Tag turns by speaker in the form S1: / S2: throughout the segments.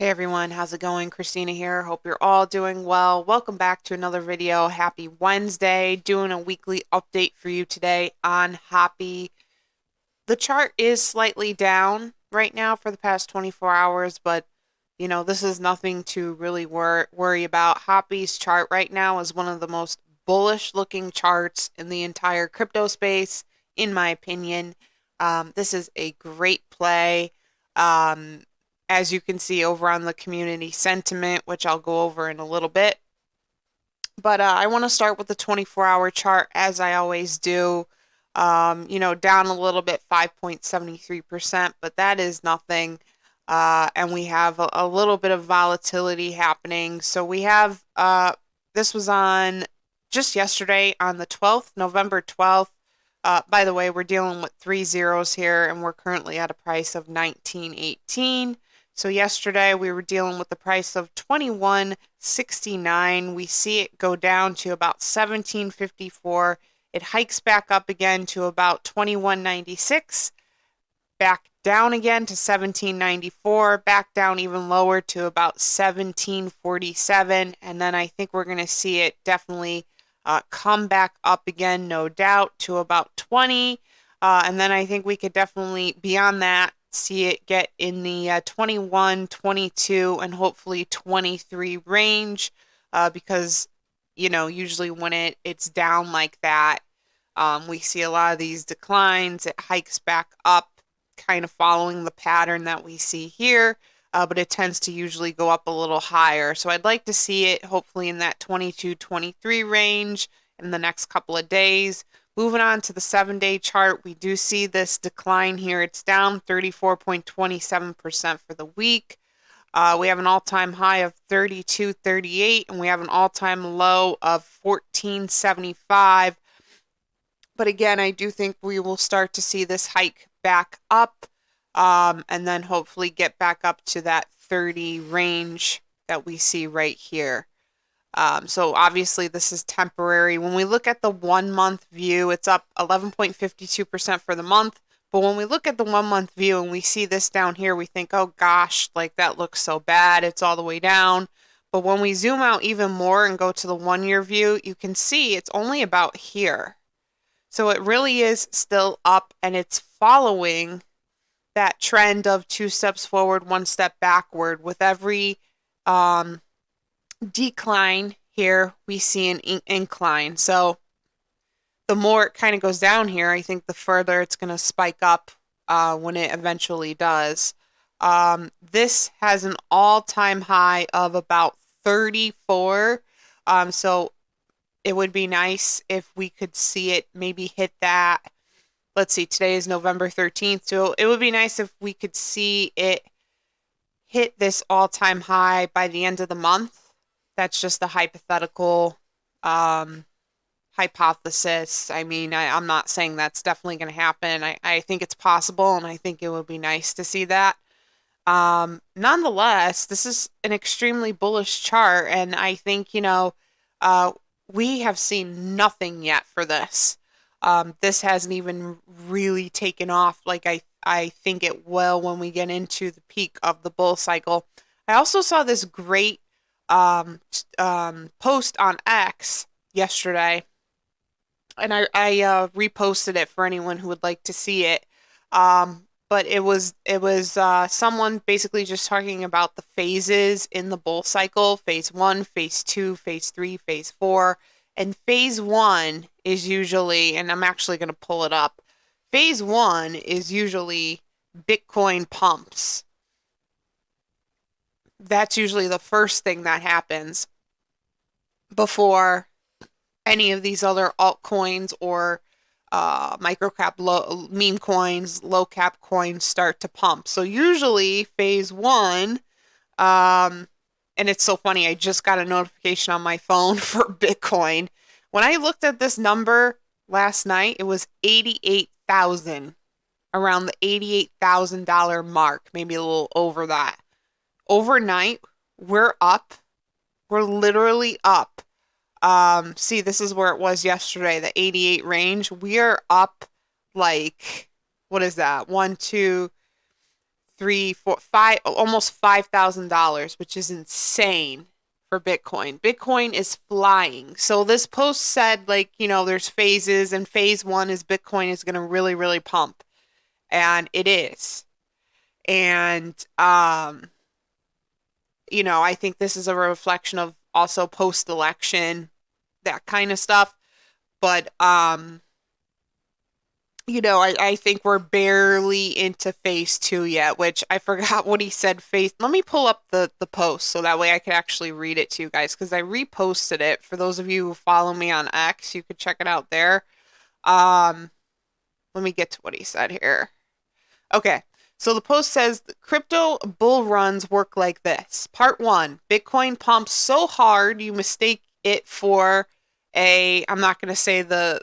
S1: Hey everyone, how's it going? Christina here. Hope you're all doing well. Welcome back to another video. Happy Wednesday. Doing a weekly update for you today on Hoppy. The chart is slightly down right now for the past 24 hours, but this is nothing to really worry about. Hoppy's chart right now is one of the most bullish looking charts in the entire crypto space, in my opinion. This is a great play. Um, as you can see over on the community sentiment, which I'll go over in a little bit. But I want to start with the 24-hour chart as I always do. Down a little bit, 5.73%, but that is nothing. And we have a little bit of volatility happening. So we have, this was on just yesterday on the 12th, November 12th. By the way, we're dealing with 3 zeros here, and we're currently at a price of 19.18. So yesterday we were dealing with the price of 21.69. We see it go down to about 17.54. It hikes back up again to about 21.96, back down again to 17.94, back down even lower to about 17.47, and then I think we're going to see it definitely come back up again, no doubt, to about 20. And then I think we could definitely, beyond that, see it get in the 21, 22, and hopefully 23 range because, usually when it's down like that, we see a lot of these declines. It hikes back up, kind of following the pattern that we see here, but it tends to usually go up a little higher. So I'd like to see it hopefully in that 22, 23 range in the next couple of days. Moving on to the 7-day chart, we do see this decline here. It's down 34.27% for the week. We have an all-time high of 32.38, and we have an all-time low of 14.75. But again, I do think we will start to see this hike back up, and then hopefully get back up to that 30 range that we see right here. So obviously this is temporary. When we look at the 1 month view, it's up 11.52% for the month. But when we look at the 1 month view and we see this down here, we think, oh gosh, like that looks so bad. It's all the way down. But when we zoom out even more and go to the 1 year view, you can see it's only about here. So it really is still up, and it's following that trend of 2 steps forward, 1 step backward. With every decline here, we see an incline. So the more it kind of goes down here, I think the further it's going to spike up when it eventually does. This has an all-time high of about 34. So it would be nice if we could see it maybe hit that. Let's see, today is November 13th, so it would be nice if we could see it hit this all-time high by the end of the month. That's just a hypothetical hypothesis. I mean, I'm not saying that's definitely going to happen. I think it's possible, and I think it would be nice to see that. Nonetheless, this is an extremely bullish chart, and I think, we have seen nothing yet for this. This hasn't even really taken off like I think it will when we get into the peak of the bull cycle. I also saw this great post on X yesterday, and I reposted it for anyone who would like to see it. But it was someone basically just talking about the phases in the bull cycle: phase 1, phase 2, phase 3, phase 4. And phase 1 is usually, and I'm actually going to pull it up. Phase 1 is usually Bitcoin pumps. That's usually the first thing that happens before any of these other altcoins or microcap meme coins, low cap coins start to pump. So usually phase 1, and it's so funny, I just got a notification on my phone for Bitcoin. When I looked at this number last night, it was 88,000, around the $88,000 mark, maybe a little over that. Overnight, we're up. We're literally up. See, this is where it was yesterday, the 88 range. We are up like, what is that? 1, 2, three, four, five, almost $5,000, which is insane for Bitcoin. Bitcoin is flying. So this post said, like, there's phases, and phase one is Bitcoin is going to really, really pump. And it is. And, I think this is a reflection of also post-election, that kind of stuff. But, I think we're barely into phase two yet, which I forgot what he said. Let me pull up the post so that way I could actually read it to you guys because I reposted it. For those of you who follow me on X, you could check it out there. Um, Let me get to what he said here. Okay. So the post says crypto bull runs work like this. Part one, Bitcoin pumps so hard you mistake it for I'm not going to say the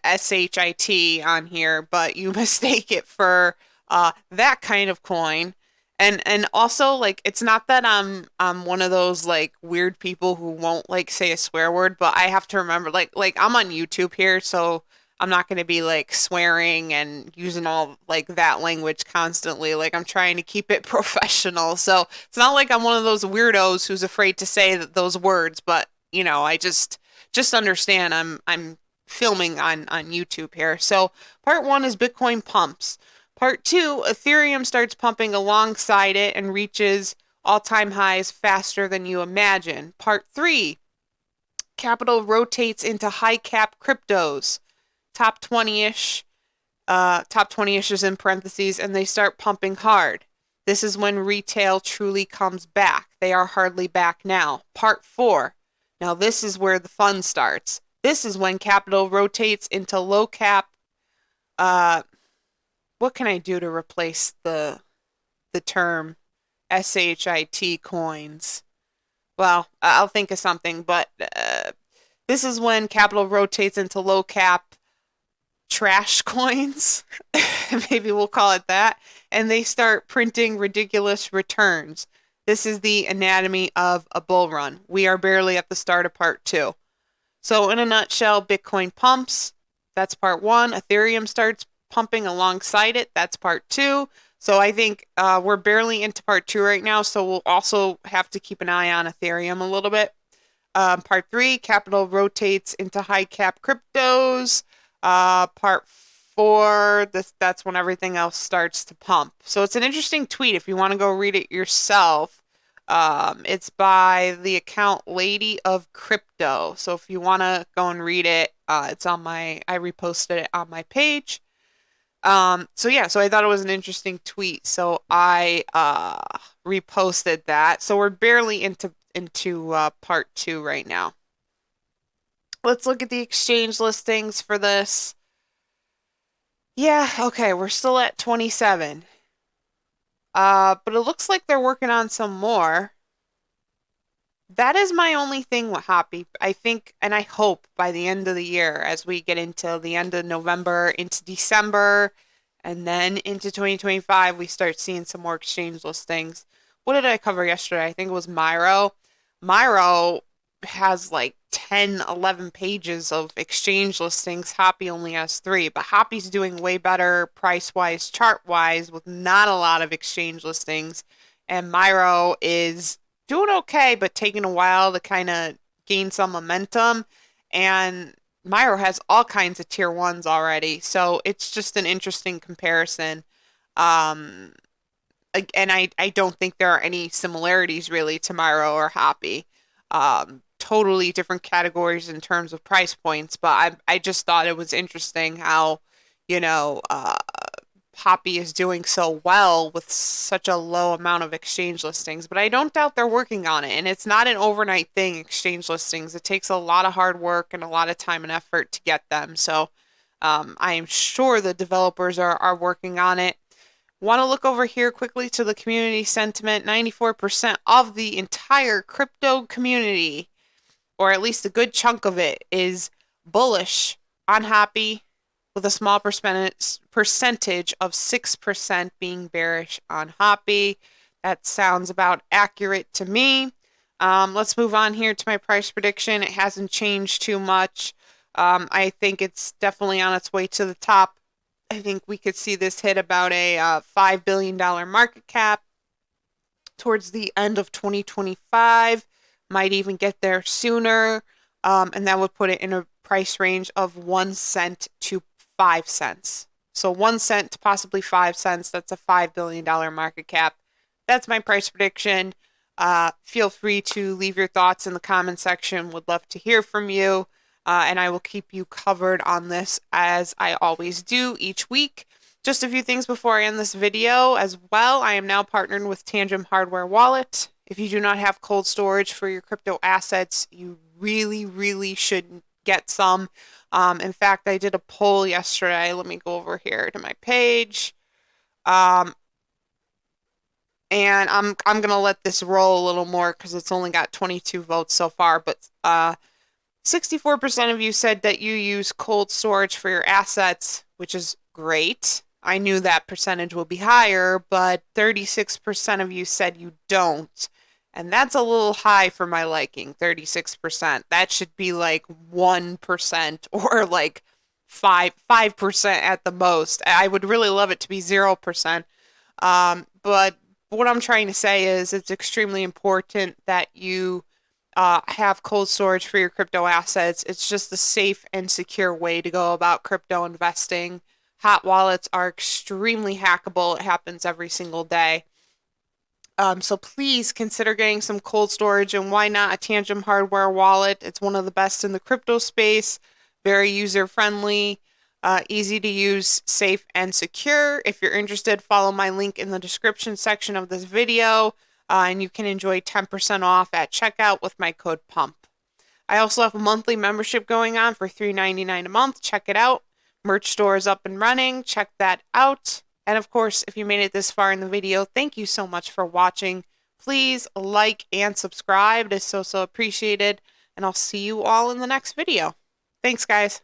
S1: SHIT on here, but you mistake it for that kind of coin. And also, like, it's not that I'm one of those like weird people who won't like say a swear word, but I have to remember, like I'm on YouTube here, so I'm not going to be like swearing and using all like that language constantly. Like, I'm trying to keep it professional. So it's not like I'm one of those weirdos who's afraid to say those words, but I just understand I'm filming on YouTube here. So part one is Bitcoin pumps. Part two, Ethereum starts pumping alongside it and reaches all-time highs faster than you imagine. Part three, capital rotates into high cap cryptos. Top 20-ish, top 20-ish is in parentheses, and they start pumping hard. This is when retail truly comes back. They are hardly back now. Part four. Now this is where the fun starts. This is when capital rotates into low cap. What can I do to replace the term SHIT coins? Well, I'll think of something, but this is when capital rotates into low cap trash coins. Maybe we'll call it that. And they start printing ridiculous returns. This is the anatomy of a bull run. We are barely at the start of part two. So in a nutshell, Bitcoin pumps. That's part one. Ethereum starts pumping alongside it. That's part two. So I think we're barely into part two right now. So we'll also have to keep an eye on Ethereum a little bit. Part three, capital rotates into high cap cryptos. Part four, that's when everything else starts to pump. So it's an interesting tweet if you want to go read it yourself. It's by the account Lady of Crypto. So if you want to go and read it, I reposted it on my page. So I thought it was an interesting tweet. So I reposted that. So we're barely into part two right now. Let's look at the exchange listings for this. Yeah, okay, we're still at 27. But it looks like they're working on some more. That is my only thing with Hoppy. I think, and I hope by the end of the year, as we get into the end of November, into December, and then into 2025, we start seeing some more exchange listings. What did I cover yesterday? I think it was Miro. Miro has like 10, 11 pages of exchange listings. Hoppy only has 3, but Hoppy's doing way better price-wise, chart-wise, with not a lot of exchange listings. And Miro is doing okay, but taking a while to kind of gain some momentum. And Miro has all kinds of tier ones already. So it's just an interesting comparison. And I don't think there are any similarities really to Miro or Hoppy. Totally different categories in terms of price points, but I just thought it was interesting how, Hoppy is doing so well with such a low amount of exchange listings, but I don't doubt they're working on it. And it's not an overnight thing, exchange listings. It takes a lot of hard work and a lot of time and effort to get them. So I am sure the developers are working on it. Want to look over here quickly to the community sentiment. 94% of the entire crypto community, or at least a good chunk of it, is bullish on Hoppy, with a small percentage of 6% being bearish on Hoppy. That sounds about accurate to me. Let's move on here to my price prediction. It hasn't changed too much. I think it's definitely on its way to the top. I think we could see this hit about a $5 billion market cap towards the end of 2025, might even get there sooner. And that would put it in a price range of 1 cent to 5 cents. So 1 cent to possibly 5 cents. That's a $5 billion market cap. That's my price prediction. Feel free to leave your thoughts in the comment section. Would love to hear from you. And I will keep you covered on this as I always do each week. Just a few things before I end this video as well. I am now partnered with Tangent Hardware Wallet. If you do not have cold storage for your crypto assets, you really should get some. In fact, I did a poll yesterday. Let me go over here to my page. And I'm gonna let this roll a little more because it's only got 22 votes so far, but 64% of you said that you use cold storage for your assets, which is great. I knew that percentage would be higher, but 36% of you said you don't. And that's a little high for my liking, 36%. That should be like 1% or like 5% at the most. I would really love it to be 0%. But what I'm trying to say is it's extremely important that you have cold storage for your crypto assets. It's just a safe and secure way to go about crypto investing. Hot wallets are extremely hackable. It happens every single day. So please consider getting some cold storage, and why not a Tangent Hardware wallet? It's one of the best in the crypto space, very user-friendly, easy to use, safe, and secure. If you're interested, follow my link in the description section of this video, and you can enjoy 10% off at checkout with my code PUMP. I also have a monthly membership going on for $3.99 a month. Check it out. Merch store is up and running. Check that out. And of course, if you made it this far in the video, thank you so much for watching. Please like and subscribe. It is so appreciated. And I'll see you all in the next video. Thanks, guys.